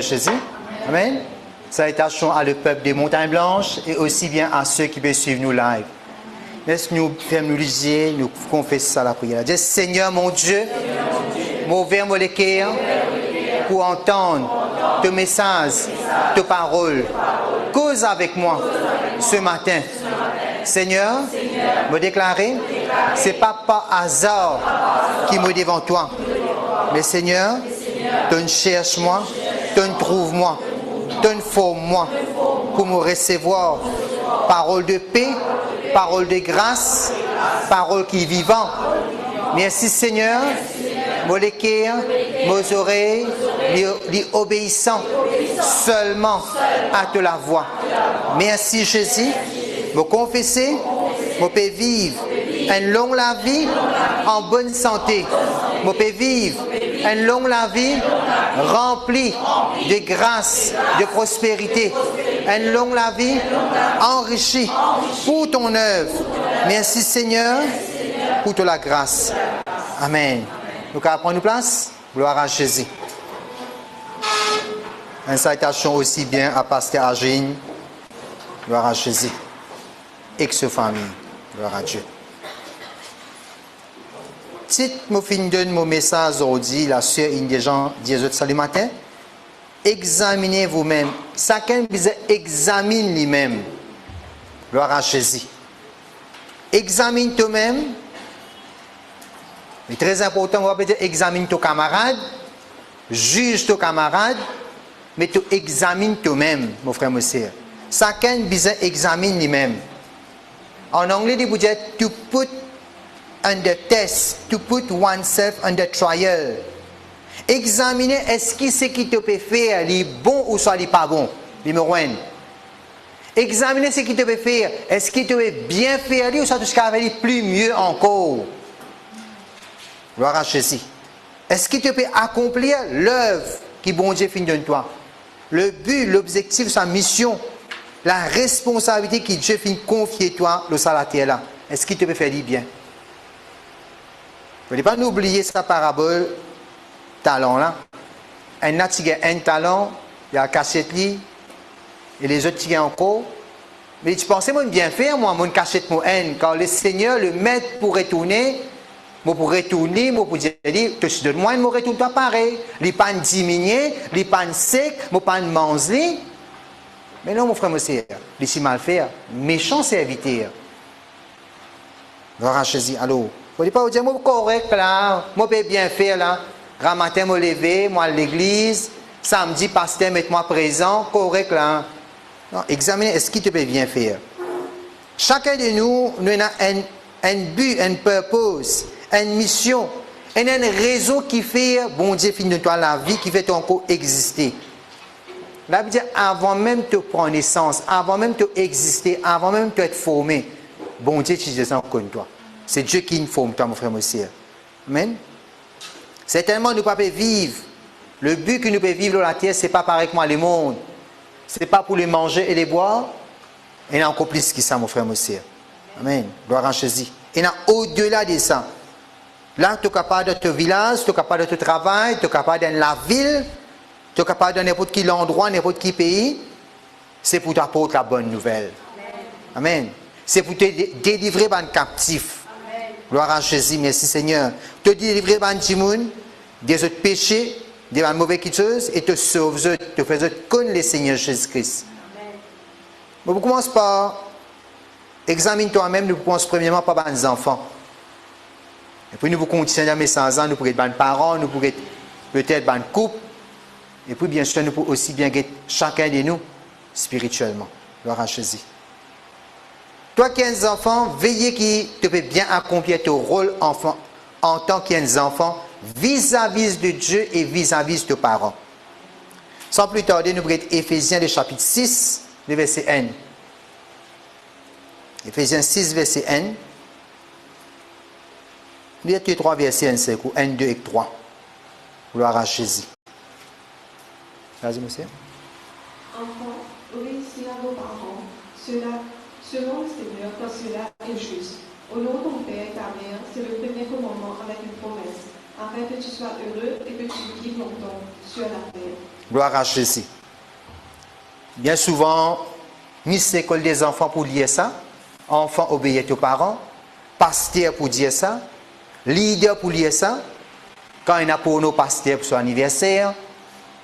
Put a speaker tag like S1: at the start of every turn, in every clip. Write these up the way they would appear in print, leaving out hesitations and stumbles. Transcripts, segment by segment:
S1: Jésus. Amen. Salutations à le peuple des Montagnes Blanches et aussi bien à ceux qui peuvent suivre nous live. Laisse-nous faire nous liser, nous confesser à la prière. Dis Seigneur mon Dieu, m'ouvrir mon cœur pour entendre tes messages, tes paroles. Cause avec moi ce matin. Seigneur, me déclarer, ce n'est pas par hasard qui me devant toi. Mais Seigneur, tu cherches moi, tu trouves moi, tu formes moi pour me recevoir. Parole de paix, parole de grâce, parole qui est vivante. Merci Seigneur, mon cœur, mes oreilles, les obéissants seulement à te la voix. Merci Jésus, me confesser, me peux vivre une longue la vie en bonne santé. Me peux vivre une longue la vie remplie de grâce, de prospérité. Une longue la vie enrichie pour ton œuvre. Merci Seigneur pour toute la grâce. Amen. Nous allons prendre place. Gloire à Jésus. Une salutation aussi bien à Pasteur Agine. Gloire à Jésus. Et que sa famille. Gloire à Dieu. Si je finis de mon message aujourd'hui, la sœur Indéjan dit salut matin. Examinez vous-même. Chacun examine lui-même. Gloire à Jésus. Examine toi-même. C'est très important, on va peut-être examiner ton camarade, juge ton camarade, mais tu examines toi-même, mon frère, mon soeur. Chacun examine lui-même. En anglais, il dit to put under test, to put oneself under trial. Examiner est-ce que ce qui te peut faire est bon ou soit pas bon. Numéro 1. Examiner ce qui te peut faire, est-ce qu'il te peut bien faire ou soit tout ce qui va plus mieux encore. Gloire à Jésus. Est-ce qu'il te peut accomplir l'œuvre qui bon Dieu finit de toi? Le but, l'objectif, sa mission, la responsabilité que Dieu finit confier toi, le salataire là. Est-ce qu'il te peut faire du bien? Il ne faut pas oublier sa parabole, talent là. Un a un talent, il y a cachette li, et les autres qui encore. Mais tu pensais moi bien faire, moi, mon cachette mon haine, quand le Seigneur, le maître pour retourner. Moi pour retourner, moi pour dire, tu donnes moi, moi retourne toi pareil. Les pannes diminuées, les pannes secs, moi pannes manger. Mais non, mon frère, mon sœur, les si mal faire, méchant serviteur. Gloire à Jésus. Alors, vous ne pas dire, moi correct là, moi peux bien faire là. Grand matin, moi lever, moi à l'église. Samedi, pasteur, mets-moi présent, correct là. Non, examinez, est-ce qu'il te peut bien faire? Chacun de nous, nous avons un but, un purpose. Une mission, un réseau qui fait, bon Dieu, finit de toi la vie, qui fait encore exister. Là, veut dire, avant même de prendre naissance, avant même de exister, avant même d'être formé, bon Dieu, tu es encore toi. C'est Dieu qui nous forme, toi, mon frère, mon soeur. Amen. Certainement, nous ne pouvons pas vivre. Le but que nous pouvons vivre dans la terre, ce n'est pas pareil que moi, le monde. Ce n'est pas pour les manger et les boire. Il y a encore plus que ça, mon frère, mon soeur. Amen. Gloire à Jésus. Il y a au-delà de ça. Là, tu es capable de ton village, tu es capable de ton travail, tu es capable de la ville, tu es capable de n'importe quel endroit, n'importe quel pays. C'est pour t'apporter la bonne nouvelle. Amen. C'est pour te délivrer d'un captif. Amen. Gloire à Jésus, merci Seigneur. Te délivrer d'un timoun, des autres péchés, des mauvaises choses, et te sauver, te faire connaître le Seigneur Jésus-Christ. On commence par examine toi-même, nous commençons premièrement par les enfants. Et puis nous pouvons continuer à 100 ans, nous pourrons être des parents, nous pourrons être peut-être des couples. Et puis bien sûr, nous pouvons aussi bien être chacun de nous spirituellement. Gloire à Jésus. Toi qui es un enfant, veillez qui te peut bien accomplir ton rôle enfant, en tant qu'un enfant vis-à-vis de Dieu et vis-à-vis de tes parents. Sans plus tarder, nous pourrons être Éphésiens, le chapitre 6, le verset 1. Éphésiens 6, verset 1. Il y a 3 versets, 1, 2 et 3. Gloire à Jésus. Vas-y, monsieur.
S2: Enfants, obéissez à vos parents, cela, selon le Seigneur, car cela est juste. Honore ton père et ta mère, c'est le premier commandement avec une promesse, afin que tu sois heureux et que tu vives longtemps sur la terre.
S1: Gloire à Jésus. Bien souvent, ni l'école des enfants pour dire ça, enfants obéissent aux parents, pasteur pour dire ça, leader pour dire ça, quand il y a pour nos pasteurs pour son anniversaire,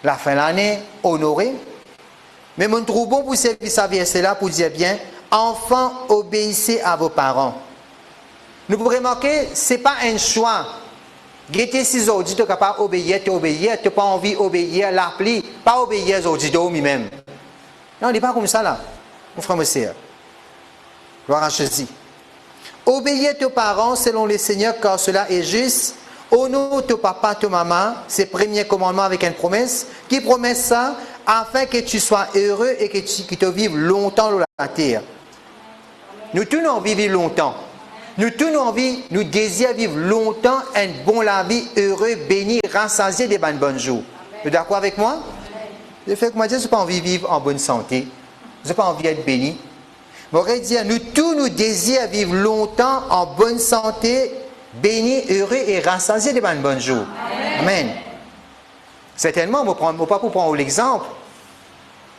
S1: la fin de l'année, honorer. Mais mon trouve bon pour servir ce verset-là pour dire bien, enfants, obéissez à vos parents. Nous pouvons remarquer, ce n'est pas un choix. Guetter si aujourd'hui, tu es capable d'obéir, tu n'as pas envie d'obéir, l'appli, pas obéir aujourd'hui, toi-même. Non, il n'est pas comme ça là, mon frère, mon sœur. Gloire à Jésus. Obéir tes parents selon le Seigneur, car cela est juste. Honore ton papa, ton maman, c'est le premier commandement avec une promesse. Qui promet ça? Afin que tu sois heureux et que tu te vives longtemps sur la terre. Nous tous nous envie de vivre longtemps. Nous tous nous envie, nous désirons vivre longtemps, un bon la vie, heureux, béni, rassasié des bonnes jours. Vous êtes d'accord avec moi? Le fait que moi, je n'ai pas envie de vivre en bonne santé. Je n'ai pas envie d'être béni. Je voudrais dire, nous tous nous désirons vivre longtemps en bonne santé, béni, heureux et rassasié des bonnes jours. Amen. Certainement, je ne vais pas pour prendre l'exemple.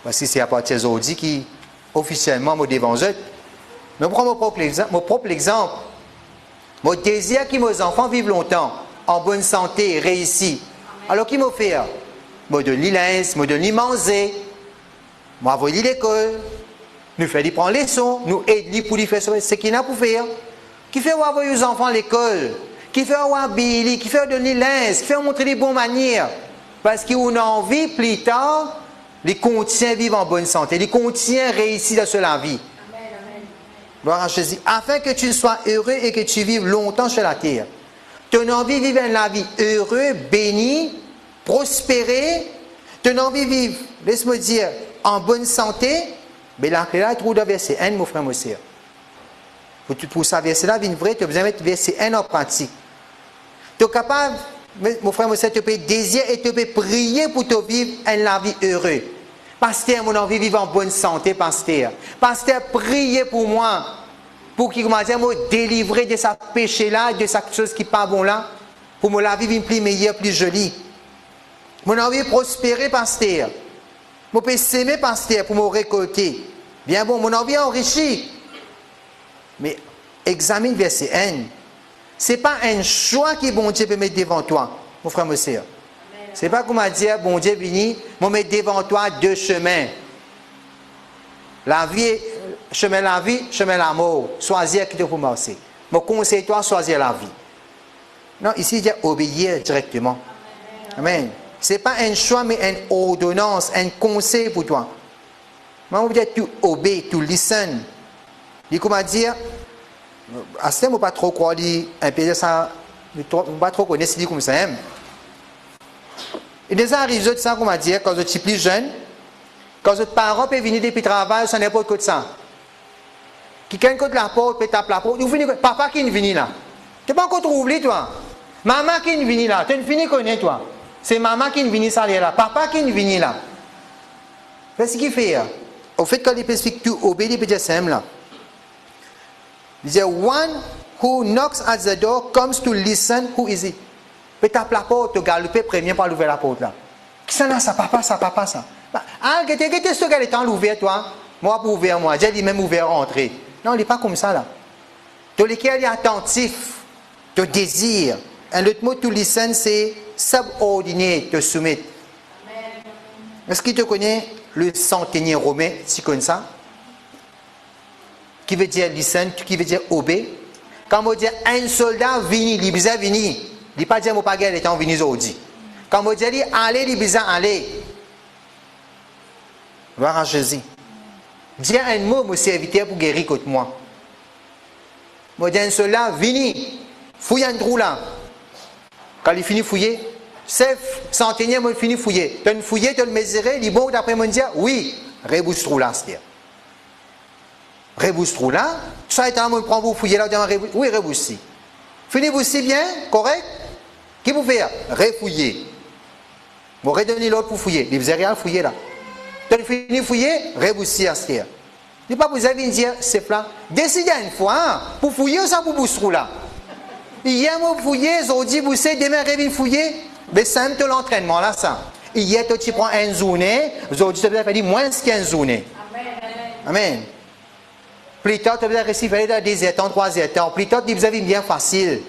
S1: Parce que c'est à partir d'aujourd'hui qui, officiellement, me dévangent. Mais je prends mon propre exemple. Mon désir que mes enfants vivent longtemps, en bonne santé, réussis. Alors, qui m'a fait? Je donne les linge, je donne les manger, je envoie à l'école, nous faisons prendre les leçons, nous aidons pour les faire ce qu'il a pour faire. Qui fait envoyer les enfants à l'école, qui fait habiller, qui fait donner les linge, qui fait montrer les bonnes manières. Parce qu'on a envie, plus tard, les contient vivre en bonne santé, les contient réussir dans la vie. Gloire à Jésus. Afin que tu sois heureux et que tu vives longtemps sur la terre. Tu as envie de vivre la vie heureux, béni, prospérer. Tu as envie de vivre, laisse-moi dire, en bonne santé. Mais là, trouve dans verset 1, mon frère, mon soeur. Pour ça, verset là, vrai, tu as besoin de mettre verset 1 en pratique. Tu es capable, mon frère, mon soeur, tu peux désirer et tu peux prier pour te vivre la vie heureuse. Pasteur, mon envie de vivre en bonne santé, pasteur. Pasteur, priez pour moi. Pour qu'il me délivrer de ce péché-là, de cette chose qui n'est pas bon là. Pour me la vivre plus meilleure, plus jolie. Mon envie de prospérer, pasteur. Je peux s'aimer, pasteur, pour me récolter. Bien bon, mon envie enrichir. Mais examine verset 1. Ce n'est pas un choix que bon Dieu peut mettre devant toi, mon frère, mon soeur. Ce n'est pas comme dire, bon Dieu vini, je vais mettre devant toi deux chemins. La vie, chemin la vie, chemin la mort. Choisir qui te faut marcher. Je conseille toi choisir la vie. Non, ici, il dit obéir directement. Amen. Ce n'est pas un choix, mais une ordonnance, un conseil pour toi. Moi, je veux dire, tu obéis, tu listen. Il comment dire, à ce moment, je ne pas trop croire, un peu ça, je ne pas trop connaître ce comme ça. Il déjà arrive de ça, comment dire, quand je suis plus jeune, quand votre parent peut venir depuis le travail, ça n'importe quoi de ça. Quelqu'un côté la porte, peut taper la porte, papa qui est venu là. Tu n'es pas encore trouvé, toi. Maman qui est venu là, tu ne finis connaître, toi. C'est maman qui est venu ça là, papa qui est venu là. Qu'est-ce qu'il fait? Au fait, quand il peut expliquer, tu obéis, il peut dire simple là. Il dit, one who knocks at the door comes to listen, who is it? Tu tapes la porte, tu galopes, premier par l'ouvrir la porte là. Qui ça là, ça, papa, ça, papa, ça. Ah, qu'est-ce que tu as ouvert, toi? Moi, pour ouvrir, moi, j'ai dit même ouvert, rentrer. Non, il n'est pas comme ça là. Tu es attentif, tu désires. Un autre mot, to listen, c'est subordiner, te soumettre. Est-ce que tu connais le centenier romain, tu connais ça? Qui veut dire listen, qui veut dire obey. Quand on dit un soldat vini, il bizarre vini. Il ne dit pas dire mon pagay est en vini aujourd'hui. Quand on dit allez, il bizarre allez. Gloire à Jésus. Dis un mot, mon serviteur, pour guérir contre moi. Moi, dis un soldat vini, fouille un trou là. Quand il finit fouiller, c'est centenier, moi, il finit fouiller. Tu as fouillé, tu as mesuré, il est bon d'après mon dire, oui, rebousse trou là, c'est-à-dire. Rebousse trou là, ça est un moment, prend vous fouiller là, oui, rebousse. Fini bousser bien, correct? Qui vous fait? Refouiller. Vous redonnez l'autre pour fouiller. Il vous a rien fouiller là. Tu as fini fouiller, rebousser à ce n'est pas vous avez dire, c'est plat. Décidez une fois, hein, pour fouiller ou ça pour bousser trou là. Hier, vous fouillez, aujourd'hui, bousser, demain, revient fouiller. Mais c'est un peu l'entraînement là, ça. Hier, tu prends une journée, aujourd'hui, tu peux faire moins qu'une journée. Amen. Plus tard, tu peux recevoir dans 10 ans, 3 ans. Plus tard, tu peux bien facile.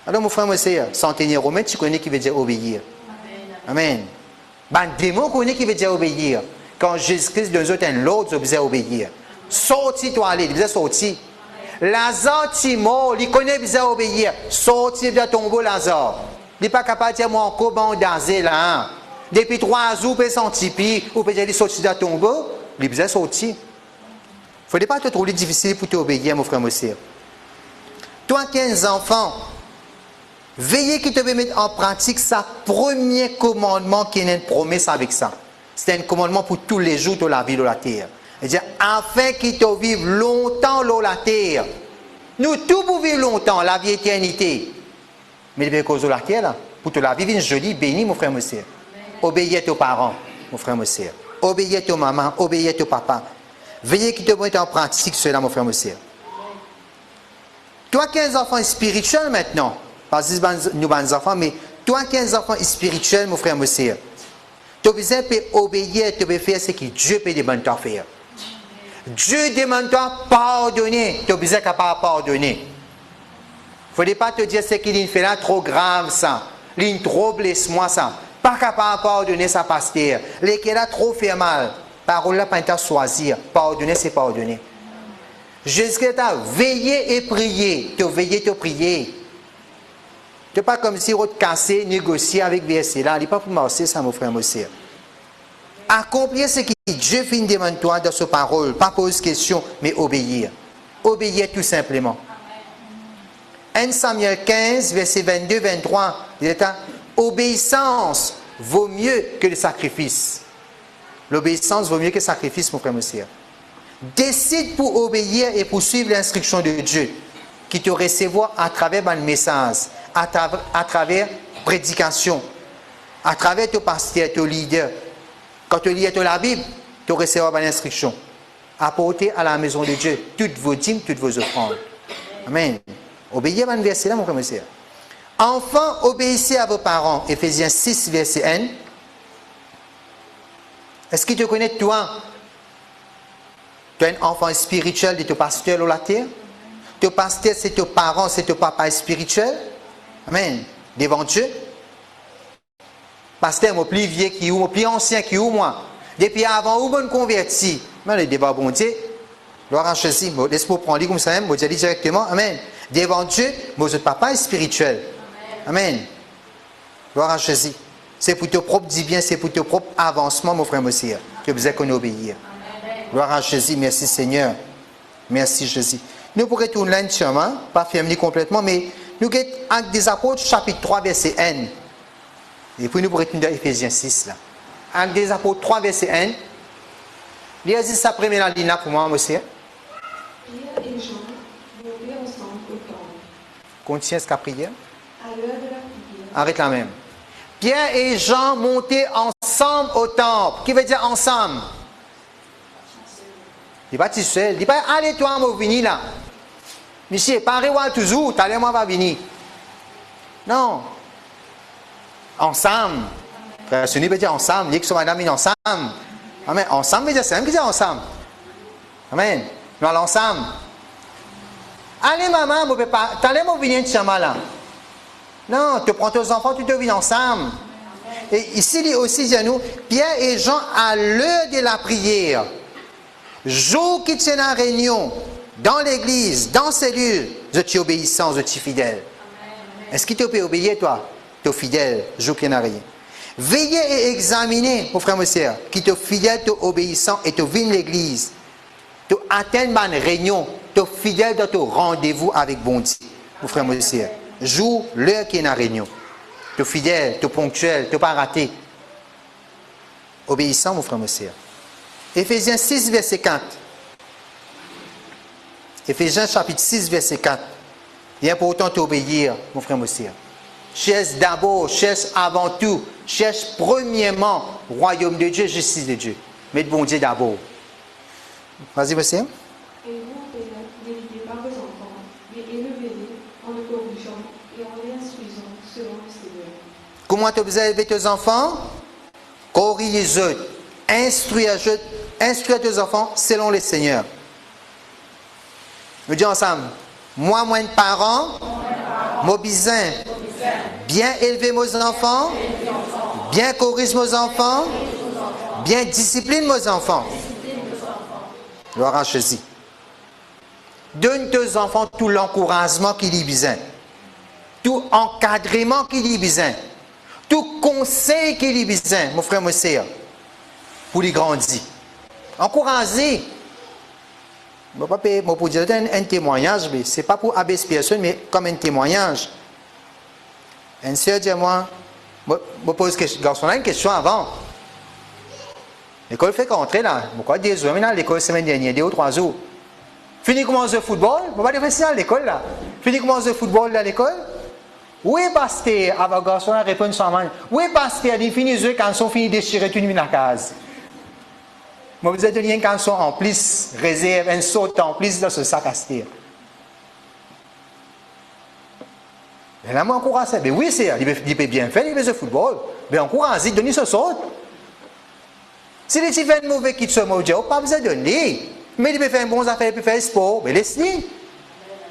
S1: Alors, mon frère, moi, c'est centenier romain, tu connais qui veut dire obéir. Amen. Ben, démon connaît qui veut dire obéir. Quand Jésus-Christ nous autres, l'autre, vous obéir. Sorti, toi, allez, vous sorti. Lazare, tu mort, il connaît bien obéir. Sorti, de tomber, Lazare. Il n'est pas capable de dire, moi, encore, bon, danger, là. Hein. Depuis 3 jours, il peut sentir pire, ou peut dire, sorti de tomber, il est bien sorti. Il ne faut pas te trouver difficile pour t'obéir, mon frère, mon soeur. Toi, 15 enfants, veillez qu'il te mettre en pratique sa premier commandement qui est une promesse avec ça. C'est un commandement pour tous les jours de la vie de la terre. C'est-à-dire, afin qu'il te vive longtemps sur la terre. Nous, tous pour vivre longtemps, la vie éternité. Mais il y a cause de la terre, là, pour te la vivre une jolie, bénie, mon frère, mon soeur. Obéis à tes parents, mon frère, mon soeur. Obéis à ta maman, obéis à ton papa. Veillez qu'il te mette en pratique cela, mon frère, mon soeur. Toi, 15 enfants spirituels maintenant, pas juste nous, les enfants, mais toi, 15 enfants spirituels, mon frère, mon soeur. Tu as besoin d'obéir, tu peux faire ce que Dieu peut demander de faire. Dieu demande de pardonner. Tu as besoin de pardonner. Il ne faut pas te dire ce qu'il fait là trop grave ça. Il trop blesse moi ça. Pas capable de pardonner ça, pasteur. Les qui là trop fait mal. Parole là, pas choisir. Pardonner, c'est pardonner. Jésus-Christ a veillé et prié. Tu as veillé, tu as prié. Tu n'es pas comme si tu cassé, négocier avec verset là. Il n'est pas pour marcher ça, mon frère, mon soeur. Accomplir ce que Dieu fait demande toi dans sa parole. Pas poser question, mais obéir. Obéir tout simplement. 1 Samuel 15, verset 22-23. Il est à obéissance vaut mieux que le sacrifice. L'obéissance vaut mieux que le sacrifice, mon frère, mon soeur. Décide pour obéir et pour suivre l'instruction de Dieu qui te recevra à travers un message, à travers prédication, à travers ton pasteur, ton leader. Quand tu lis la Bible, tu recevras une instruction. Apportez à la maison de Dieu toutes vos dîmes, toutes vos offrandes. Amen. Obéissez à un verset là, mon frère, mon soeur. Enfants, obéissez à vos parents. Éphésiens 6, verset 1. Est-ce qu'il te connaît, toi? Tu es un enfant spirituel de ton pasteur sur la terre? Ton pasteur, c'est ton parent, c'est ton papa spirituel? Amen. Devant Dieu. Pasteur, moi plus vieux qui ou, moi plus ancien qui ou, moi. Depuis avant, où me converti? Mais le débat, bon Dieu. Gloire à Jésus. Laisse-moi prendre comme ça, moi je dis directement. Amen. Devant Dieu, moi je papa est spirituel. Amen. Gloire à Jésus. C'est pour ton propre dit bien, c'est pour ton propre avancement, mon frère, monsieur, que vous avez qu'on obéir. Gloire à Jésus. Merci Seigneur. Merci Jésus. Nous pourrons tourner là, entièrement, pas fermer complètement, mais nous avons Actes des Apôtres, chapitre 3, verset 1. Et puis nous pourrons tourner dans Éphésiens 6. Là. Actes des Apôtres 3, verset 1. Lisez ça première ligne là pour moi, monsieur.
S2: Pierre et Jean montaient ensemble au temple.
S1: Continue ce qu'a prière.
S2: À l'heure de la prière,
S1: Arrête là même. Pierre et Jean montaient ensemble au temple. Qui veut dire ensemble? Il n'est pas tout seul. Il dit pas, allez toi, moi, venir là. Monsieur, parez-moi toujours, t'allez moi, va venir. Non. Ensemble. Frère, ce n'est pas dire ensemble. Il dit que madame est ensemble. Amen. Ensemble veut dire c'est même qui dit ensemble. Amen. Nous allons ensemble. Allez, maman, mon papa, t'allez moi venir de chama là. Non, tu prends tes enfants, tu te viens ensemble. Et ici, il dit aussi, dis nous, Pierre et Jean, à l'heure de la prière, jour qui tient en réunion, dans l'église, dans cellule, je suis obéissant, je suis fidèle. Est-ce qu'il te peut obéir, toi? Tu es fidèle, jour qui n'a rien. Veillez et examinez, mon frère, mon soeur, qui te fidèle, tu obéissant et tu viens l'église. Tu atteins une réunion, tu es fidèle dans ton rendez-vous avec bon Dieu, mon frère, mon soeur. Jour, l'heure qui est en réunion. Tu es fidèle, tu es ponctuel, tu n'es pas raté. Obéissant, mon frère, mon soeur. Éphésiens 6, verset 4. Éphésiens chapitre 6, verset 4. Il est important d'obéir, mon frère, mon soeur. Cherche d'abord, cherche avant tout, cherche premièrement royaume de Dieu, justice de Dieu. Mets bon Dieu d'abord. Vas-y, monsieur.
S2: et vous, pères, n'évitez pas vos enfants, mais élevez-les en les corrigeant et en les instruisant selon le Seigneur.
S1: Comment tu besoin élever tes enfants? Corrige-les, instruis tes enfants selon les seigneurs. Nous disons ensemble, moi, un parent, mon besoin, bien élever mes enfants, bien corriger mes enfants, bien discipliner mes enfants. Gloire à Jésus. Donne tes enfants tout l'encouragement qu'ils ont besoin, tout encadrement qu'ils ont besoin, tout conseil qu'ils ont besoin, mon frère, mon sœur, pour les grandir. Encouragez. Je ne vais pas dire un témoignage, mais ce n'est pas pour abaisser personne, mais comme un témoignage. Une sœur dit à moi, je pose garçon-là une question avant. L'école fait qu'entrer là. Pourquoi 2 jours maintenant, l'école semaine dernière, 2 ou 3 jours. Fini commence le football, je ne vais pas dire ça à l'école là. Fini commence le football à l'école. Oui, pasteur, avant garçon là répond sans main. Oui, pasteur, il finit quand ils sont finis de déchirer tout le monde à la case. Moi, vous êtes de lien quand ils sont en plus, réserve, un saut en plus dans ce sac à style. Mais là, moi, encourage ça. Mais oui, c'est, il peut bien faire, il fait ce football. Mais encourage, il donne ce saut. Si les petits font mauvais qui sont mauvais, pas besoin de donner. Mais il peut faire un bon affaire, il peut faire sport, mais laisse-le.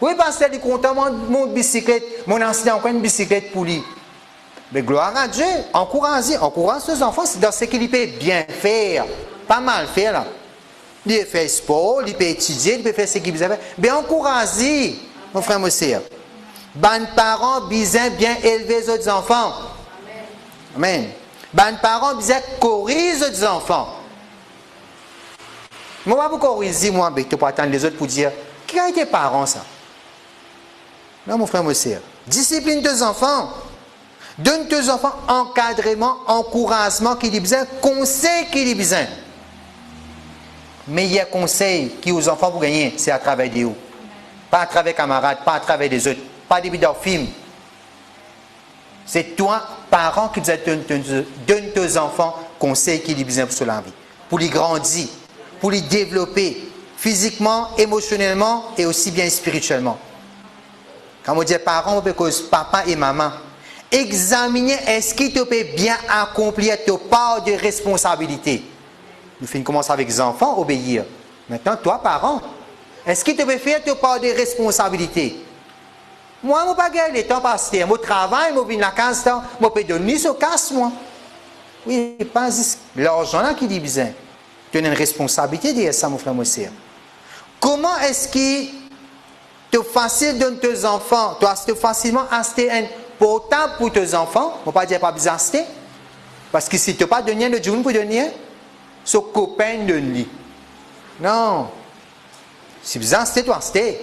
S1: Oui, parce qu'il est content, mon bicyclette, mon ancien encore une bicyclette pour lui. Mais gloire à Dieu, encourage ses enfants dans ce qu'il peut bien faire. Pas mal faire là. Il peut faire sport, il peut étudier, il peut faire ce qu'il veut faire. Mais encouragez, mon frère, mon soeur. Bonnes parents, bien élever les autres enfants. Amen. Bonnes parents, bien corriger les autres enfants. Moi, je vais vous corriger, moi, mais tu peux attendre les autres pour dire, qui a été parent ça? Non, mon frère, mon soeur. Discipline tes enfants. Donne tes enfants encadrement, encouragement qu'ils ont besoin, conseil qu'ils ont besoin. Meilleur conseil qui aux enfants pour gagner, c'est à travers des hauts. Pas à travers camarades, pas à travers des autres, pas des vidéos films. C'est toi, parent, qui donne tes enfants conseils qu'ils ont besoin pour la vie, pour les grandir, pour les développer physiquement, émotionnellement et aussi bien spirituellement. Quand on dit parents, on peut cause papa et maman. Examiner est-ce qu'il te peut bien accomplir ta part de responsabilité. Nous finissons commencer avec les enfants, obéir. Maintenant, toi, parent, est-ce qu'il te peut faire ta part de responsabilité? Moi, je ne peux pas gagner le temps parce que mon travail, je viens à la case, je peux donner ce casse, moi. Oui, pas l'argent là qui dit besoin. Tu as une responsabilité derrière ça, mon frère, mon soeur. Comment est-ce qu'il te facile de tes enfants, tu as facilement acheter un portable pour tes enfants? Je ne peux pas dire pas besoin d'acheter. Parce que si tu n'as pas donné le jour pour donner, ce copain de lui. Non. Si vous achetez, tu achetez.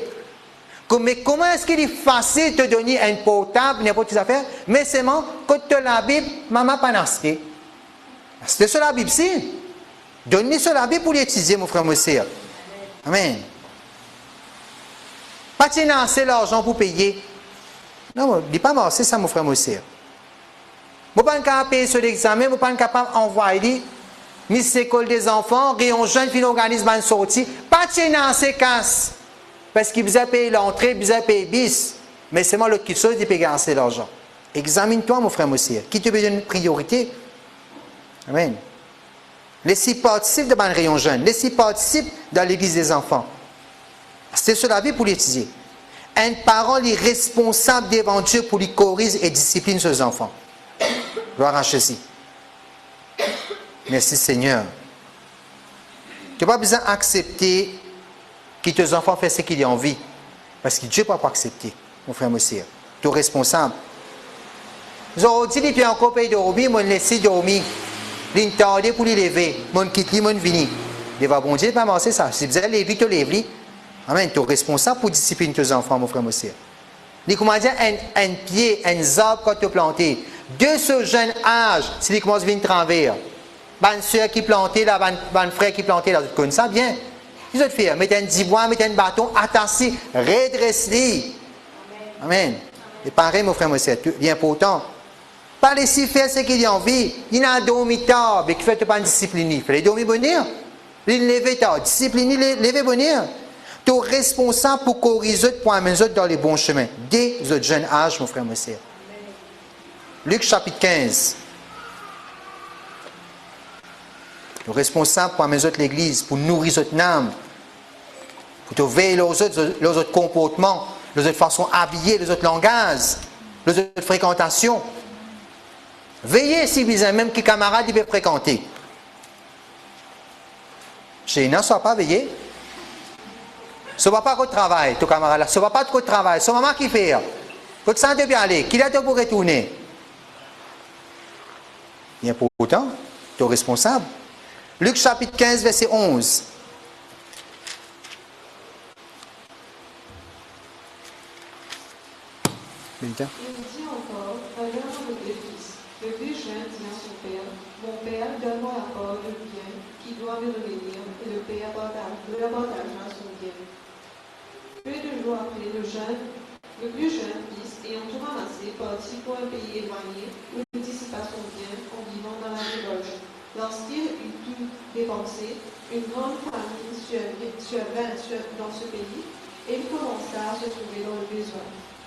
S1: Mais comment est-ce qu'il est facile de te donner un portable, n'importe quelle affaire, mais seulement quand tu as la Bible, maman pas acheté. C'est sur la Bible, si. Donne-lui sur la Bible pour l'étudier, mon frère, mon soeur. Amen. Pas financer l'argent pour payer. Non, il n'est pas mort, c'est ça, mon frère, mon soeur. Je ne suis pas capable de payer sur l'examen, je ne suis pas capable d'envoyer Miss École des enfants, Rayon Jeune, puis l'organisme de sortie. Pas financer casse. Parce qu'il vous a payé l'entrée, il vous a payé bis. Mais c'est moi l'autre qui chose, il peut gagner l'argent. Examine-toi, mon frère, mon soeur. Qui te donne une priorité? Amen. Laissez participer dans le Rayon Jeune. Laissez participer dans l'église des enfants. C'est sur la vie pour l'étudier. Un parent est responsable devant Dieu pour lui corriger et discipliner ses enfants. Gloire à Jésus. Merci Seigneur. Tu n'as pas besoin d'accepter que tes enfants fassent ce qu'ils ont envie. Parce que Dieu ne peut pas accepter, mon frère, mon soeur. Tu es responsable. Aujourd'hui, tu es encore payé de dormir, je laisse dormir. Je t'attendais pour les lever. Je quitte, je viens. Il va bon Dieu, pas marcher ça. Si vous allez lever, tu lèves. Amen. Tu es responsable pour discipliner tes enfants, mon frère, mon soeur. Il commence à dire un pied, un arbre quand tu planté. De ce jeune âge, s'il commence à venir travers. Une soeur qui plantait là, un frère qui plantait là, tu connais ça bien. Ils ont fait, mettez un dibois, mettez un bâton, attaché, redresse-les. Amen. Et pareil, mon frère, mon soeur, c'est important. Pas laisser faire ce qu'il a envie. Il a dormi tard, mais qui fait pas discipliner. Il fallait dormir bonheur. Il lever tard, discipliner, lever bonheur. Tu es responsable pour corriger pour amener les autres dans les bons chemins. Dès le jeune âge, mon frère, mon soeur. Luc chapitre 15. Le responsable pour amener l'église, pour nourrir notre âme, pour te veiller aux autres comportements, les autres façons d'habiller, les autres langages, les autres fréquentations. Veillez si vous avez même qui camarade il peut fréquenter. Chez nous, ne soit pas veillé. Ce n'est pas votre travail, ton camarade là. Ce n'est pas votre travail. C'est maman qui fait. Votre santé bien aller. Qui est pour retourner? Bien pourtant, tu es responsable. Luc chapitre 15, verset 11.
S2: Il dit encore, ayant avec le fils, le plus jeune dit à son père, mon père, donne-moi la part du bien qui doit me revenir, et le père partagera son bien. Peu de jours après, le plus jeune fils, ayant tout ramassé, partit pour un pays éloigné, où il dissipa son bien en vivant dans la débauche. Lorsqu'il eut tout dépensé, une grande famine survint dans ce pays, et il commença à se trouver dans le besoin.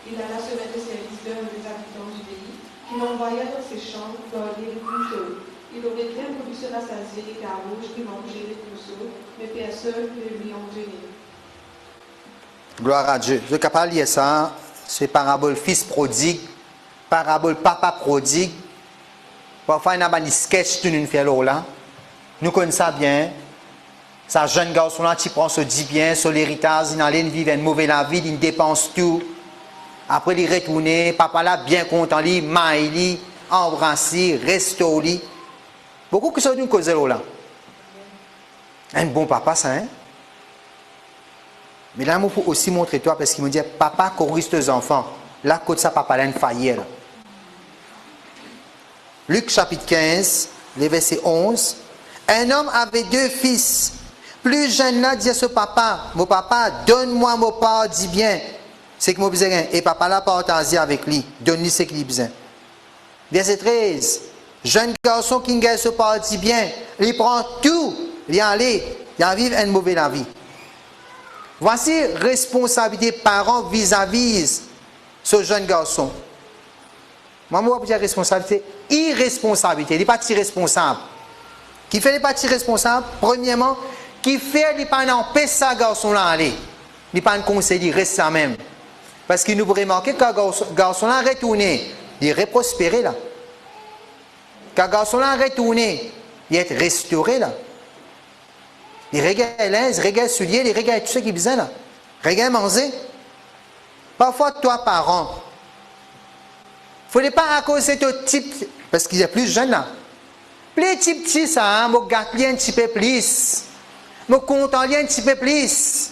S2: Il alla se mettre au service d'un des habitants du pays, qui l'envoya dans ses champs garder les pousseaux. Il aurait bien voulu se rassasier des carouges qui mangeaient les pousseaux, mais personne ne lui en donnait.
S1: Gloire à Dieu. Je suis capable de lire ça. C'est parabole fils prodigue, parabole papa prodigue. Parfois, il y a des sketchs d'une fait là. Nous connaissons ça bien. Ça jeune garçon là, qui prend ce dit bien, sur l'héritage, il allait vivre une mauvaise vie, il dépense tout. Après, il retourne, papa là, bien content, il maille, embrasse, restaure. Beaucoup qui sont d'une cause là. Un bon papa, ça, hein? Mais là, il faut aussi montrer toi, parce qu'il me dit, papa corrige tes enfants. Là, côté ça, papa là, une faillite. Luc chapitre 15, les versets 11. Un homme avait 2 fils. Plus jeune là, dit à ce papa, mon papa, donne-moi mon part, dis bien. C'est que mon besoin. Et papa là, partage avec lui. Donne-lui ce qu'il a besoin. Verset 13. Jeune garçon qui gagne ce part, dis bien. Il prend tout. Il allait. Il a vivre une mauvaise vie. Voici responsabilité parents vis-à-vis ce jeune garçon. Moi, je vais dire responsabilité, irresponsabilité. Il n'est pas irresponsable. Qui fait les pas irresponsables? Premièrement, qui fait les pas n'empêcher ça garçon-là aller. Il n'est pas un conseil, il reste ça même. Parce qu'il nous pourrait remarquer que garçon-là retourné, il est prospéré là. Quand garçon-là retourné, il est restauré là. Il regarde l'aise, il regarde soulier, il regarde tout ce qu'il besoin là. Regarde manger. Parfois, toi, parent, il ne faut pas accuser ton type, parce qu'il est plus jeune là. Plus petit ça, je gâte un petit peu plus. Je content un petit peu plus.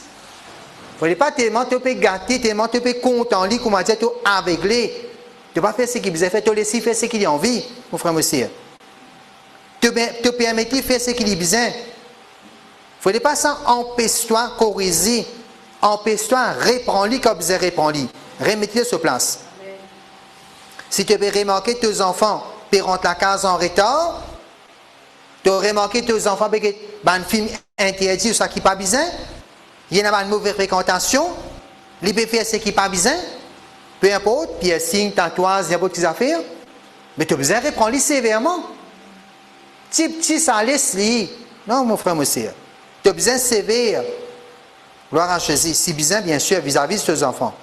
S1: Il ne faut pas tellement te gâter, tellement te content, comme on dit, tu aveuglé. Tu ne vas pas faire ce qu'il besoin, tu laisser faire ce qu'il a envie, mon frère, monsieur. Tu permets de faire ce qu'il a besoin. Il ne faut pas ça empêche-toi, corriger. Empêche-toi, reprends-lui comme vous reprends-lui. Remettez-le sur place. Si tu veux remarquer tes enfants, ils rentrent la case en retard, tu as remarqué tes enfants, ils ont un film interdit ou ça qui n'est pas besoin, il y en a une mauvaise fréquentation, ils peuvent faire ce qui n'est pas besoin, peu importe, piercing, tatouage, n'importe quelle affaire, mais tu as besoin de reprendre sévèrement. Petit, ça laisse-lui. Non, mon frère, monsieur. Tu as besoin de sévère. Gloire à Jésus. Si besoin, bien sûr, vis-à-vis de tes enfants.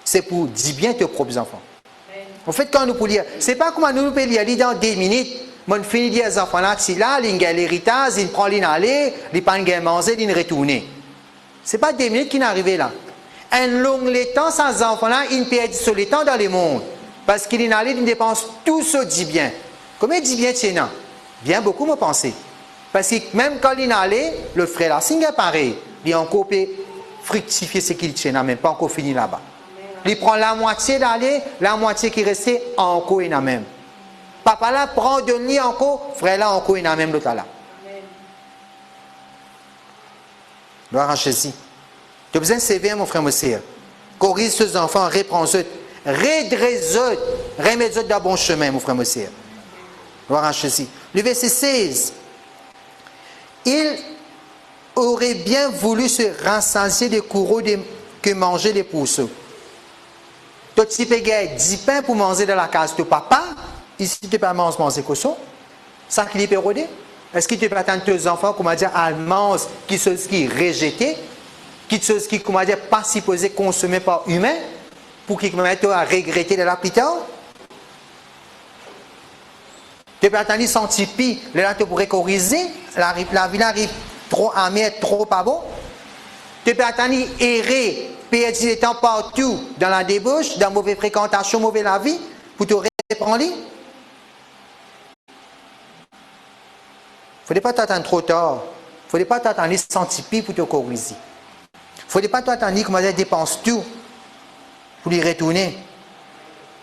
S1: C'est pour dire bien tes propres enfants. En fait, quand nous pouvons lire, ce n'est pas comme nous pouvons lire dans 10 minutes. On finit de dire aux enfants là, si là, ils ont l'héritage, ils prennent l'inaller, ils prennent le manger, ils retournent. Ce n'est pas 10 minutes qui n'arrivent là. Un long temps, ces enfants-là, ils perdent sur le temps dans le monde. Parce qu'ils n'allaient, ils dépensent tout ce dit bien. Combien dit bien tiens? Bien beaucoup, me pensez. Parce que même quand ils n'allaient, le frère là, c'est pareil. Il a encore fructifier ce qu'il tient, même pas encore fini là-bas. Il prend la moitié d'aller, la moitié qui restait encore il a même. Papa là prend de lui encore, frère là encore il a même l'autre là. Gloire à Jésus. Tu as besoin de sévère, mon frère, mon sœur. Corrige ces enfants, reprends-eux, redresse-eux, remets-eux dans le bon chemin, mon frère, mon sœur. Gloire à Jésus. Le verset 16. Il aurait bien voulu se rassasier des courroux que mangeaient les pousseaux. Tu peux gagner 10 pains pour manger dans la case de papa, Ici, tu peux manger cochon. Ça qui est pérodé. Est-ce que tu peux attendre tes enfants, comment dire, allemands, qui sont rejetés, qui sont, comment dire, pas supposés consommer par humains, pour qu'ils commencent à regretter de la plus tard? Tu peux attendre sans tipi, là tu pourrais corriger, la vie arrive trop amère, trop pas bon. Tu peux attendre errer, perdre du temps partout, dans la débauche, dans la mauvaise fréquentation, mauvaise la vie, pour te reprendre. Il ne faudrait pas t'attendre trop tard. Il ne faudrait pas t'attendre sans tipi pour te corriger. Il ne faudrait pas t'attendre comment tu dépenses tout pour y retourner.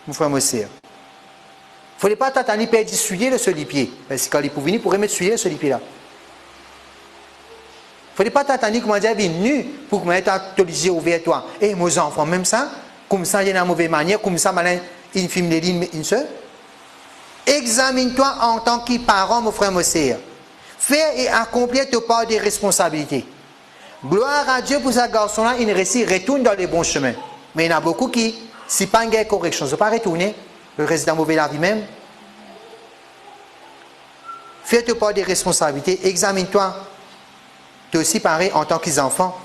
S1: Mon frère, mon sœur. Il ne fallait pas t'attendre à perdre soulier le seul pied. Parce que quand il peut venir, il pourrait mettre soulier le seul pied là. Il ne fallait pas t'attendre comment dire nu pour mettre ton les yeux ouverts toi. Et mes enfants, même ça, comme ça, il y a une mauvaise manière, comme ça, malin, une film de ligne, une seule. Examine-toi en tant que parent, mon frère, mon sœur. Fais et accomplis ta part des responsabilités. Gloire à Dieu pour ce garçon-là, il retourne dans les bons chemins. Mais il y en a beaucoup qui, si pas une correction, ne sont pas retourner. Le reste de la mauvaise vie même. Fais-toi part des responsabilités. Examine-toi. Tu es aussi pareil en tant qu'enfant.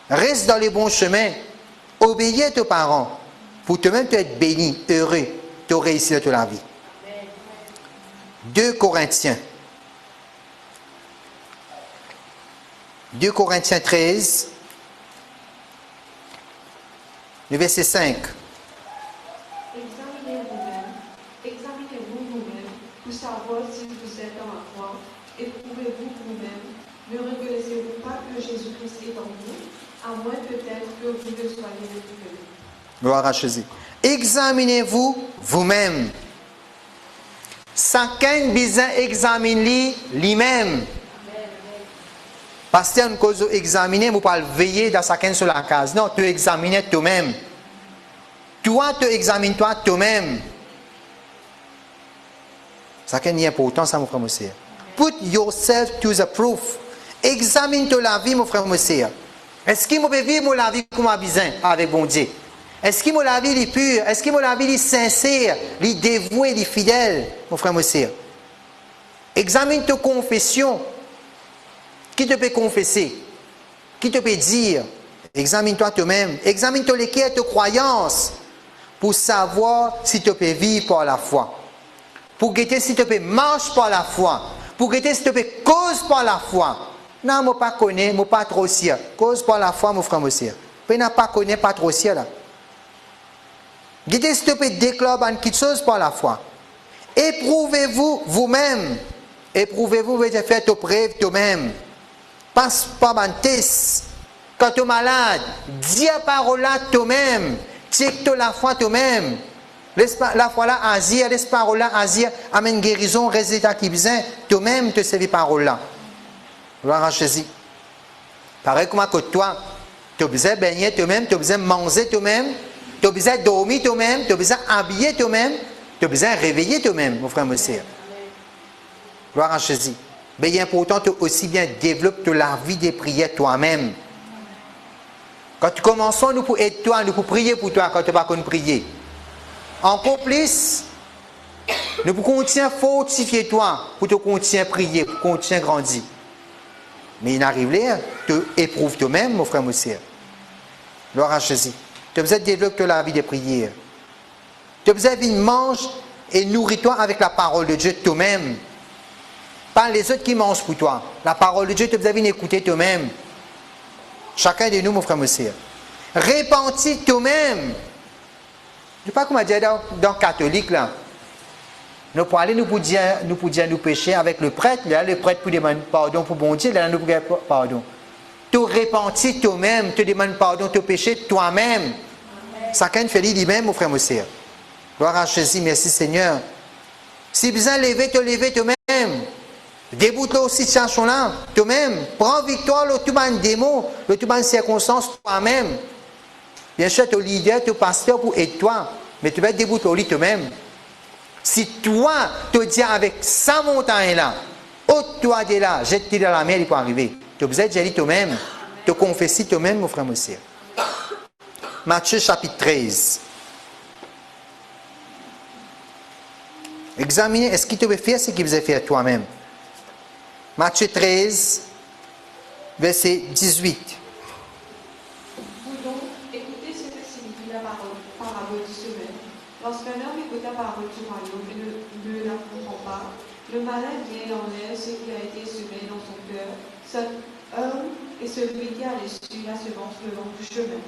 S1: Reste dans les bons chemins. Obéis à tes parents. Pour toi-même, tu être béni, heureux. Tu réussi dans toute la vie. 2 Corinthiens. 2 Corinthiens 13. Le verset 5.
S2: Examinez-vous vous-même pour savoir si vous êtes dans la foi. Éprouvez-vous vous-même. Ne reconnaissez-vous pas que Jésus-Christ est en vous, à moins peut-être que vous ne soyez récupérés.
S1: Gloire à Jésus. Examinez-vous vous-même. Chacun besoin examiner lui-même. Parce que une cause examiner, vous ne pouvez pas veiller dans chacun sur la case. Non, tu examines toi-même. Toi, tu examines toi toi-même. Ça est important, ça, mon frère, mon sœur. Put yourself to the proof. Examine la vie, mon frère, mon sœur. Est-ce que je peux vivre la vie comme un besoin avec bon Dieu? Est-ce que la vie est pure? Est-ce que la vie est sincère, est dévouée, est fidèle, mon frère, mon sœur? Examine ta confession. Qui te peut confesser? Qui te peut dire? Examine-toi toi-même. Examine-toi lesquelles tes croyances pour savoir si tu peux vivre par la foi. Pour guetter si tu peux marcher par la foi. Pour guetter si tu peux cause par la foi. Non, je ne pas connais, je ne pas trop sûr. Cause par la foi, mon frère, mon sœur. Je ne pas connais, pas trop sûr là. Guetter si tu peux déclarer quelque chose par la foi. Éprouvez-vous vous-même. Éprouvez-vous, vous faire tes preuves toi-même. Passe par un test. Quand tu es malade, dis la parole là toi-même. Check la foi toi-même. Laisse la foi là agir, laisse la parole là agir, amène guérison, résultat qui besoin, toi-même te servir parole là. Gloire à Jésus. Pareil comme que toi, tu as besoin de baigner toi-même, tu as besoin de manger toi-même, tu as besoin de dormir toi-même, tu as besoin d'habiller toi-même, tu as besoin de réveiller toi-même, mon frère, mon sœur. Gloire à Jésus. Mais il est important que tu aussi bien développes la vie des prières toi-même. Quand tu commences, nous pour aider toi, nous pour prier pour toi quand tu n'as pas prier. Encore plus, nous pour continuer à fortifier toi, pour te continuer à prier, pour continuer à grandir. Mais il arrive là, tu éprouves toi-même, mon frère, mon sœur. Gloire à Jésus. Tu as besoin de développer la vie des prières. Tu as besoin de manger et nourrir-toi avec la parole de Dieu toi-même. Pas les autres qui mangent pour toi. La parole de Dieu, tu as besoin d'écouter toi-même. Chacun de nous, mon frère, mon sœur. Repentis toi-même. Je ne sais pas comment dire dans le catholique, là. Nous pour aller, nous pour dire nous pécher avec le prêtre. Là, le prêtre pour demander pardon pour bon Dieu. Là, nous pour dire pardon. Tu repentis toi-même. Tu demandes pardon, tu péché toi-même. Chacun fait lui-même, mon frère, mon sœur. Gloire à Jésus, merci Seigneur. Si besoin de lever toi-même. Déboute la situation là, toi-même. Prends victoire, le tout ban démon, le tout ban circonstance toi-même. Bien sûr, tu es leader, tu es pasteur pour aider toi. Mais tu vas débouter au lit toi-même. Si toi, tu dis avec sa montagne là, ôte-toi de là, jette-toi dans la mer, il peut arriver. Tu as besoin de dire toi-même. Tu confesses toi-même, mon frère, mon sœur. Matthieu chapitre 13. Examinez, est-ce qu'il te peut faire ce qu'il faisait faire toi-même? Matthieu 13, verset 18.
S2: Vous donc, écoutez ce que signifie la parabole du semeur. Lorsqu'un homme écoute la parole du royaume et ne la comprend pas, le malin vient et enlève ce qui a été semé dans son cœur. Cet homme est celui qui a reçu la semence le long du chemin.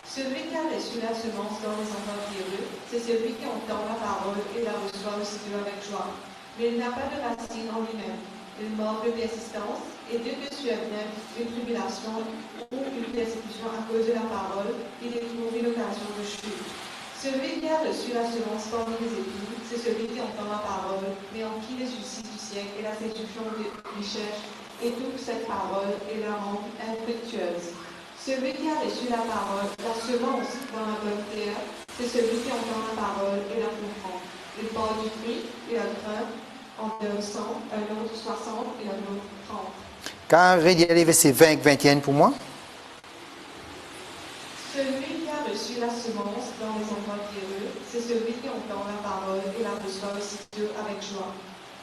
S2: Celui qui a reçu la semence dans les endroits pierreux, c'est celui qui entend la parole et la reçoit aussitôt avec joie. Mais il n'a pas de racine en lui-même. Il manque de persistance, et dès que survient une tribulation ou une persécution à cause de la parole, il éprouve une occasion de chute. Celui qui a reçu la semence parmi les épis, c'est celui qui entend la parole, mais en qui les soucis du siècle et la séduction des richesses étouffent cette parole et la rendent infructueuse. Celui qui a reçu la parole, la semence dans la bonne terre, c'est celui qui entend la parole et la comprend. Il porte du fruit et un grain en donne 100, un autre 60 et un autre 30.
S1: Quand il y a les versets 20 et 21 pour moi.
S2: Celui qui a reçu la semence dans les endroits pierreux, c'est celui qui entend la parole et la reçoit aussitôt avec joie.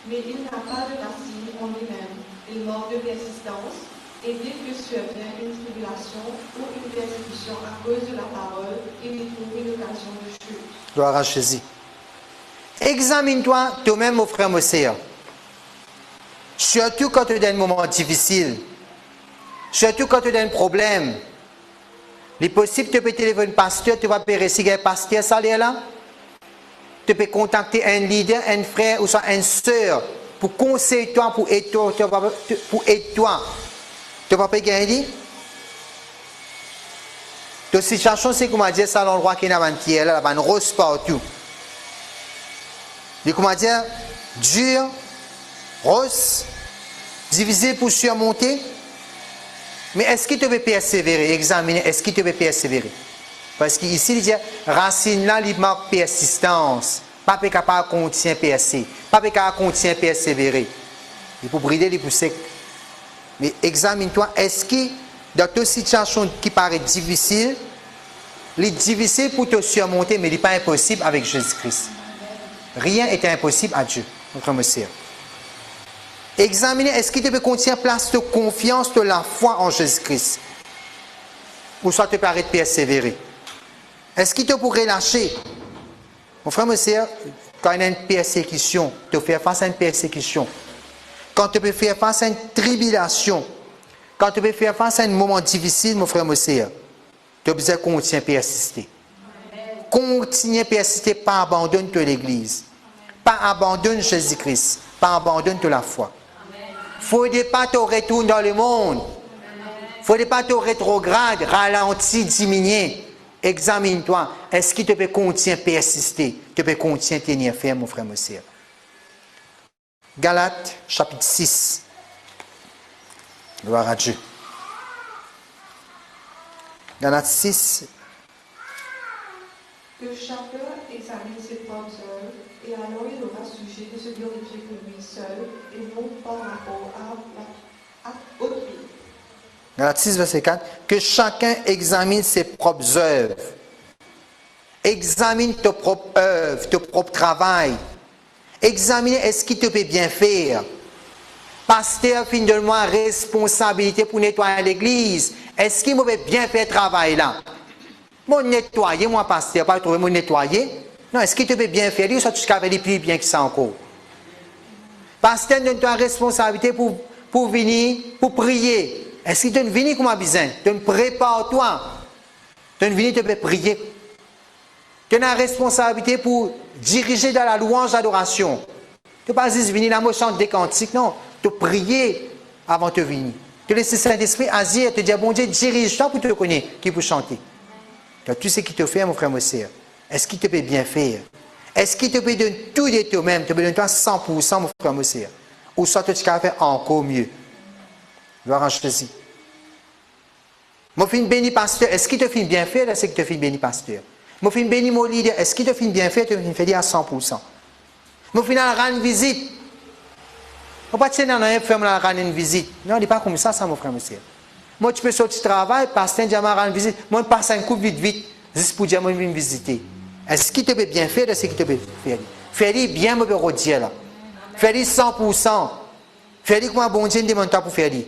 S2: Mais il n'a pas de racine en lui-même. Il manque de persistance, et dès que survient une tribulation ou une persécution à cause de la parole, il y trouve une occasion de chute.
S1: Gloire à Jésus. Examine-toi toi-même, mon frère, mon sœur. Surtout quand tu as un moment difficile. Surtout quand tu as un problème. Il est possible que tu peux téléphoner un pasteur, tu vas payer si un pasteur salaire là. Tu peux contacter un leader, un frère ou soit une sœur pour conseiller toi, pour aider toi. Tu vas payer gagner. Ta situation, c'est comme dire ça l'endroit qui est avant-hier, là, une rose partout. Et comment dire, dur, rose, difficile pour surmonter. Mais est-ce qu'il te peut persévérer? Examiner, est-ce qu'il te peut persévérer? Parce qu'ici, il dit, racine là, il marque persistance. Pas capable de continuer persévérer. Pas capable de continuer persévérer. Il faut brider les poussées. Mais examine-toi, est-ce que dans toute situation qui paraît difficile, il est difficile pour te surmonter, mais il n'est pas impossible avec Jésus-Christ. Rien n'est impossible à Dieu, mon frère, ma sœur. Examiner, est-ce qu'il te peut contenir place de confiance, de la foi en Jésus-Christ? Ou soit te paraît de persévérer? Est-ce qu'il te pourrait lâcher? Mon frère, ma sœur, quand il y a une persécution, tu fais face à une persécution, quand tu peux faire face à une tribulation, quand tu peux faire face à un moment difficile, mon frère, ma sœur, tu as besoin de continuer à persister. Continuer à persister, pas abandonner l'Église, pas abandonner Jésus-Christ, pas abandonner la foi. Il ne faudrait pas te retourner dans le monde. Il ne faudrait pas te rétrograde, ralentir, diminuer. Examine-toi. Est-ce qu'il te peut continuer à persister? Tu peux continuer à tenir ferme, mon frère, mon sœur. Galates, chapitre 6. Gloire à Dieu. Galates 6.
S2: Que chacun examine ses propres œuvres, et alors il aura sujet de se glorifier pour lui seul, et non par rapport à autrui.
S1: Galates 6, verset 4. Que chacun examine ses propres œuvres. Examine tes propres œuvres, ton propre travail. Examine est-ce qu'il te peut bien faire. Pasteur, fin de moi, responsabilité pour nettoyer l'église. Est-ce qu'il me peut bien faire le travail là? Moi, nettoyer, moi, pasteur, pas trouver moi nettoyer. Non, est-ce qu'il te peut bien faire? Lui, ça, tu sais les plus bien que ça encore. Pasteur, donne toi responsabilité pour venir, pour prier. Est-ce qu'il te venir comme un besoin? Tu prépare-toi. Tu venir, tu peux prier. Tu as la responsabilité pour diriger dans la louange d'adoration. Tu ne peux pas juste venir là, moi, chanter des cantiques. Non, tu prier avant de venir. Tu laisses le Saint-Esprit agir, te dire, bon Dieu, dirige-toi pour te connaître, qui pour chanter. Tu sais ce qu'il te fait, mon frère, mon sœur. Est-ce qu'il te peut bien faire? Est-ce qu'il te peut donner tout de toi-même? Tu peux donner 100%, mon frère, mon sœur. Ou soit tu peux faire encore mieux. Gloire à Jésus. Mon fils béni pasteur, est-ce qu'il te fait bien faire? Est-ce qu'il te fait béni pasteur? Mon fils béni mon leader, est-ce qu'il te fait bien faire? Tu me fais dire à 100%. Mon fils a rendre visite. On ne peut pas dire non, il rendre une visite. Non, il n'est pas comme ça, mon frère, mon sœur. Moi, tu peux sortir du travail, pasteur, je vais rendre visite. Moi, je passe un coup vite, juste pour dire, moi, je vais me visiter. Est-ce qu'il te peut bien faire? Est-ce qu'il te peut faire? Fais-le bien, mon père Dieu là. Fais-le 100%. Fais-le comme un bon Dieu demande toi pour faire-le.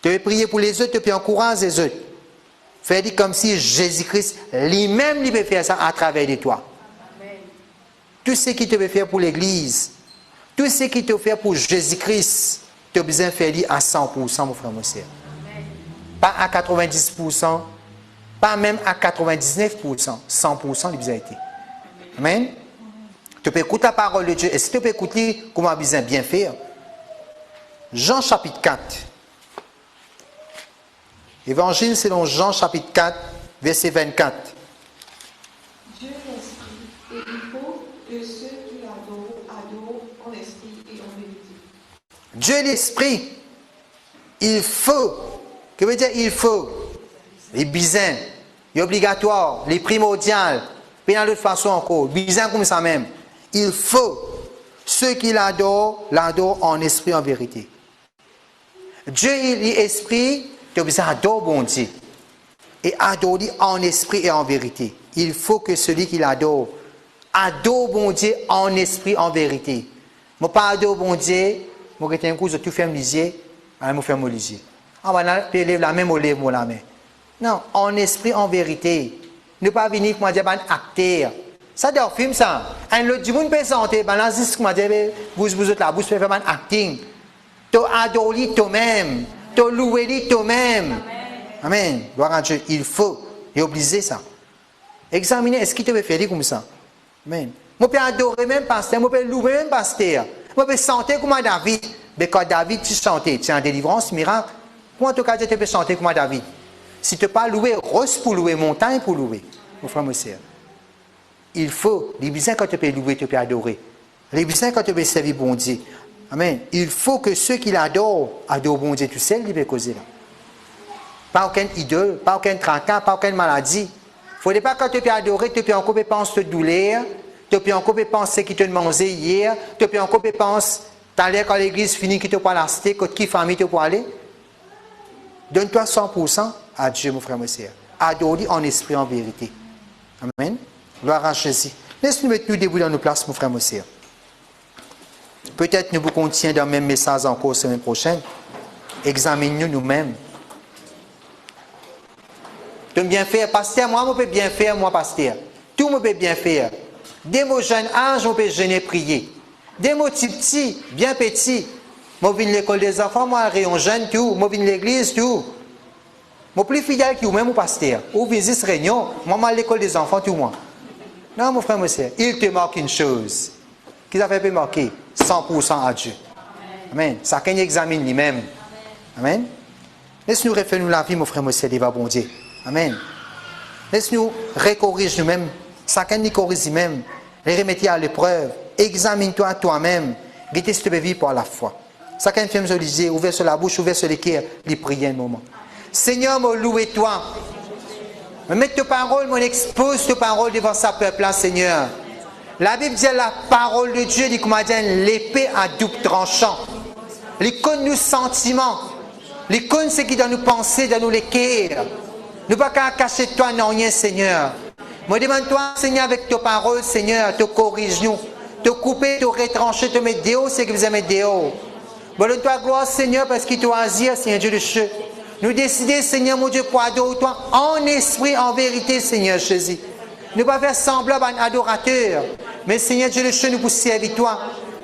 S1: Tu veux prier pour les autres, tu peux encourager les autres. Fais-le comme si Jésus-Christ lui-même lui peut faire ça à travers de toi. Amen. Tout ce qu'il te veut faire pour l'Église, tout ce qu'il te fait pour Jésus-Christ, tu as besoin de faire à 100%, mon frère, mon soeur. Pas à 90%, pas même à 99%, 100% de besoin été. Amen. Tu peux écouter la parole de Dieu. Et si tu peux écouter comment besoin bien faire. Jean chapitre 4. Évangile selon Jean chapitre 4, verset 24.
S2: Dieu est esprit, et il faut que ceux qui adorent en esprit et en vérité.
S1: Dieu est l'esprit. Il faut. Que veut dire il faut? Les besoins, les obligatoires, les primordiales. Puis dans l'autre façon encore, besoin comme ça même. Il faut. Ceux qui l'adorent en esprit et en vérité. Dieu est esprit. Tu as besoin d'adorer bon Dieu. Et adorer en esprit et en vérité. Il faut que celui qui l'adore adore bon Dieu en esprit et en vérité. Je ne pas adore bon Dieu, je vais un coup, je ferme les yeux, je ferme les yeux. On va lever la main, je lève la main. Non, en esprit, en vérité. Ne pas venir pour dire un acteur. Ça doit film ça. Un autre du monde peut sentir, là, c'est ce que je dis, vous êtes là, vous pouvez faire un acting. Tu adores toi-même. Tu louer toi-même. Amen. Gloire à Dieu. Il faut. Et oublier ça. Examiner, est-ce qu'il te veut faire comme ça? Amen. Je peux adorer même pasteur, je peux louer même pasteur. Je peux chanter comme David. Mais quand David, tu chantais, tu as une délivrance, miracle. Comment en tout cas, tu peux chanter comme David? Si tu ne peux pas louer, rose pour louer, montagne pour louer. Mon frère, mon soeur. Il faut. Les besoins quand tu peux louer, tu peux adorer. Les besoins quand tu peux servir bon Dieu. Amen. Il faut que ceux qui l'adorent, adorent bon Dieu. Tu sais, il peut causer là. Pas aucune idole, pas aucun tracas, pas aucune maladie. Il ne faudrait pas quand tu peux adorer, tu peux encore penser te douleur, tu peux encore penser qui te demandait hier, tu peux encore penser, tu as l'air quand l'église finit, qui te peut l'acheter, quand qui famille te peut aller. Donne-toi 100% à Dieu, mon frère, mon soeur. Adore-lui en esprit, en vérité. Amen. Gloire à Jésus. Laisse-nous mettre nous debout dans nos places, mon frère, mon soeur. Peut-être nous vous contiens dans le même message encore la semaine prochaine. Examinez-nous nous-mêmes. Tu peux bien faire, pasteur, moi, je peux bien faire, moi, pasteur. Tout me peut bien faire. Dès mon jeune âge, je peux jeûner, prier. Dès mon petit, bien petit. Moi, je viens de l'école des enfants, moi, rayon jeune, tout. Moi, je viens de l'église, tout. Moi, plus fidèle que vous-même, mon pasteur. Ou visite réunion, moi, à l'école des enfants, tout moi. Non, mon frère, mon soeur, il te marque une chose. Qu'il a fait marquer 100% à Dieu. Amen. Ça qu'un examine lui-même. Amen. Laisse-nous refaire nous la vie, mon frère, mon soeur, va bon Dieu. Amen. Laisse-nous recorriger nous-mêmes. Chacun nous corrige lui-même. Les remettre à l'épreuve. Examine-toi toi-même. Guette si tu veux vivre par la foi. Chacun fait me dire, ouvert sur la bouche, ouvert sur les cœurs, les prier un moment. Seigneur, me louer toi. Me mettre tes paroles, me expose tes paroles devant sa peuple, là, Seigneur. La Bible dit la parole de Dieu, dit comment dire, l'épée à double tranchant. Les connaît nos sentiments. Les connaît ce qui doit nous penser, doit nous les cœurs. Nous ne pouvons pas cacher de toi, non, rien, Seigneur. Moi, demande-toi, Seigneur, avec tes paroles, Seigneur, te corrige-nous. Te couper, te retrancher, te mettre dehors, c'est que vous aimez dehors. Donne-toi gloire, Seigneur, parce qu'il t'a asile, Seigneur Dieu de Dieu. Nous décider, Seigneur, mon Dieu, pour adorer toi en esprit, en vérité, Seigneur Jésus. Ne pas faire semblant d'un adorateur. Mais Seigneur Dieu de Dieu, nous pour servir toi.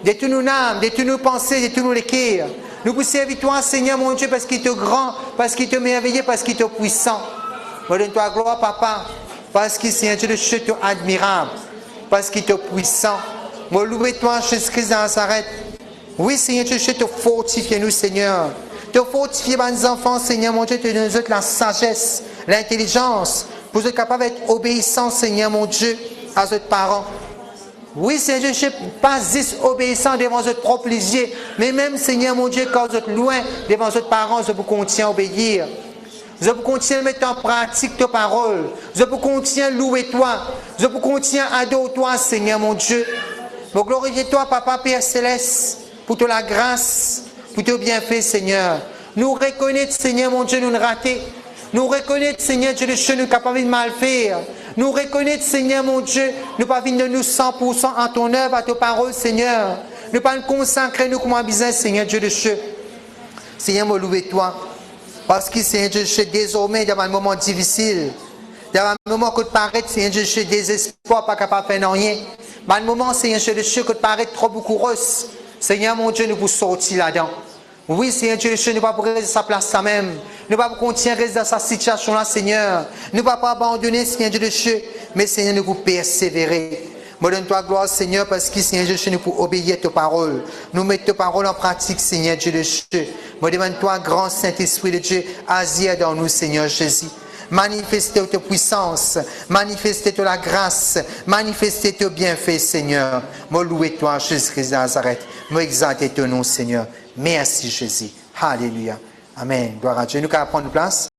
S1: De tous nos âmes, de tous nos pensées, de tous nos cœurs. Nous pour servir toi, Seigneur, mon Dieu, parce qu'il te grand, parce qu'il te merveilleux, parce qu'il te puissant. Donne-toi gloire, Papa, parce qu'il, Seigneur Dieu de Dieu, te admirable, parce qu'il te puissant. Moi, louez-toi, Jésus-Christ de Nazareth. Oui, Seigneur Dieu, te fortifie nous, Seigneur. Te fortifier, mes enfants, Seigneur, mon Dieu, te donne la sagesse, l'intelligence, pour être capable d'être obéissant, Seigneur, mon Dieu, à votre parents. Oui, Seigneur, je ne suis pas juste obéissant devant votre propre plaisir, mais même, Seigneur, mon Dieu, quand vous êtes loin devant votre parents, je vous continue à obéir. Je vous continue à mettre en pratique tes paroles. Je vous continue à louer toi. Je vous continue à adorer toi, Seigneur, mon Dieu. Je glorifie toi, Papa, Père Céleste, pour toute la grâce, pour tout bienfait, Seigneur. Nous reconnaître, Seigneur, mon Dieu, nous nous rater. Nous reconnaître, Seigneur Dieu, de Dieu, nous capables de mal faire. Nous reconnaître, Seigneur mon Dieu, nous pas venir de nous 100% en ton œuvre, à ta parole, Seigneur. Nous pas nous consacrer, nous comme un besoin, Seigneur Dieu de Dieu. Seigneur, me louer toi. Parce que, Seigneur Dieu de Dieu, désormais, dans un moment difficile, dans un moment que tu paraît, Seigneur Dieu de Dieu, désespoir, pas capable de faire rien. Dans un moment, Seigneur Dieu de Dieu, que tu paraît trop beaucoup rose. Seigneur mon Dieu, nous vous sortir là-dedans. Oui, Seigneur Dieu, nous ne pouvons pas rester sa place là-même. Nous ne pouvons pas continuer à rester dans sa situation-là, Seigneur. Nous ne pouvons pas abandonner, Seigneur Dieu, mais Seigneur, nous pouvons persévérer. Moi, donne-toi gloire, Seigneur, parce que, Seigneur Dieu, nous pouvons obéir à tes paroles. Nous mettons tes paroles en pratique, Seigneur Dieu, Moi, demande-toi, grand Saint-Esprit de Dieu, agir dans nous, Seigneur Jésus. Manifestez ta puissance, manifestez ta grâce, manifestez tes bienfaits, Seigneur. Moi, louez-toi, Jésus-Christ de Nazareth. Moi, exaltez ton nom, Seigneur. Merci, Jésus. Alléluia. Amen. Gloire à Dieu. Nous allons prendre place.